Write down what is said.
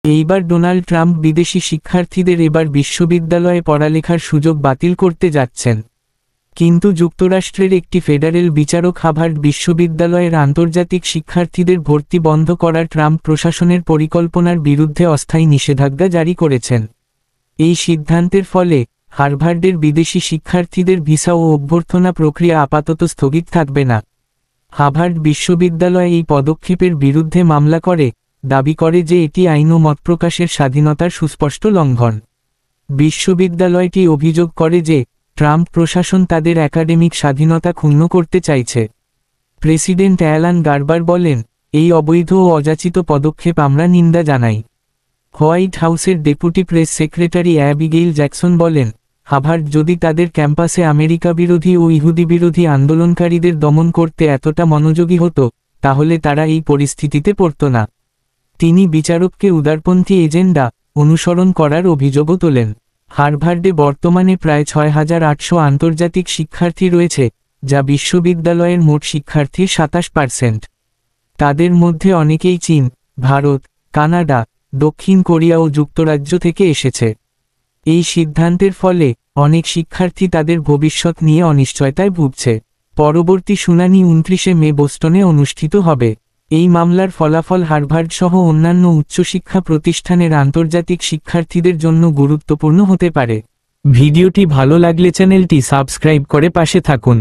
এইবার Donald Trump বিদেশি শিক্ষার্থীদের এবার বিশ্ববিদ্যালয়ে পড়ালেখার সুযোগ বাতিল করতে যাচ্ছেন। কিন্তু যুক্তরাষ্ট্রের একটি ফেডারেল বিচারক হার্ভার্ড বিশ্ববিদ্যালয়ের আন্তর্জাতিক শিক্ষার্থীদের ভর্তি বন্ধ করার ট্রাম্প প্রশাসনের পরিকল্পনার বিরুদ্ধে অস্থায়ী নিষেধাজ্ঞা জারি করেছেন। এই সিদ্ধান্তের ফলে হার্ভার্ডের বিদেশি শিক্ষার্থীদের ভিসা ও অভ্যর্থনা প্রক্রিয়া আপাতত স্থগিত থাকবে না। হার্ভার্ড বিশ্ববিদ্যালয় এই পদক্ষেপের বিরুদ্ধে মামলা করে, দাবি করে যে এটি আইন ও মত প্রকাশের স্বাধীনতার সুস্পষ্ট লঙ্ঘন। বিশ্ববিদ্যালয়টি অভিযোগ করে যে ট্রাম্প প্রশাসন তাদের একাডেমিক স্বাধীনতা ক্ষুণ্ণ করতে চাইছে। প্রেসিডেন্ট অ্যালান গার্বার বলেন, এই অবৈধ ও অযাচিত পদক্ষেপ আমরা নিন্দা জানাই। হোয়াইট হাউসের ডেপুটি প্রেস সেক্রেটারি অ্যাবিগেইল জ্যাকসন বলেন, হার্ভার্ড যদি তাদের ক্যাম্পাসে আমেরিকা বিরোধী ও ইহুদি বিরোধী আন্দোলনকারীদের দমন করতে এতটা মনোযোগী হতো, তাহলে তারা এই পরিস্থিতিতে পড়ত না। তিনি বিচারককে উদারপন্থী এজেন্ডা অনুসরণ করার অভিযোগও তোলেন। হার্ভার্ডে বর্তমানে প্রায় ৬,৮০০ আন্তর্জাতিক শিক্ষার্থী রয়েছে, যা বিশ্ববিদ্যালয়ের মোট শিক্ষার্থীর ২৭%। তাদের মধ্যে অনেকেই চীন, ভারত, কানাডা, দক্ষিণ কোরিয়া ও যুক্তরাজ্য থেকে এসেছে। এই সিদ্ধান্তের ফলে অনেক শিক্ষার্থী তাদের ভবিষ্যৎ নিয়ে অনিশ্চয়তায় ভুগছে। পরবর্তী শুনানি ২৯শে মে বোস্টনে অনুষ্ঠিত হবে। এই মামলার ফলাফল হার্ভার্ড সহ অন্যান্য উচ্চশিক্ষা প্রতিষ্ঠানের আন্তর্জাতিক শিক্ষার্থীদের জন্য গুরুত্বপূর্ণ হতে পারে। ভিডিওটি ভালো লাগলে চ্যানেলটি সাবস্ক্রাইব করে পাশে থাকুন।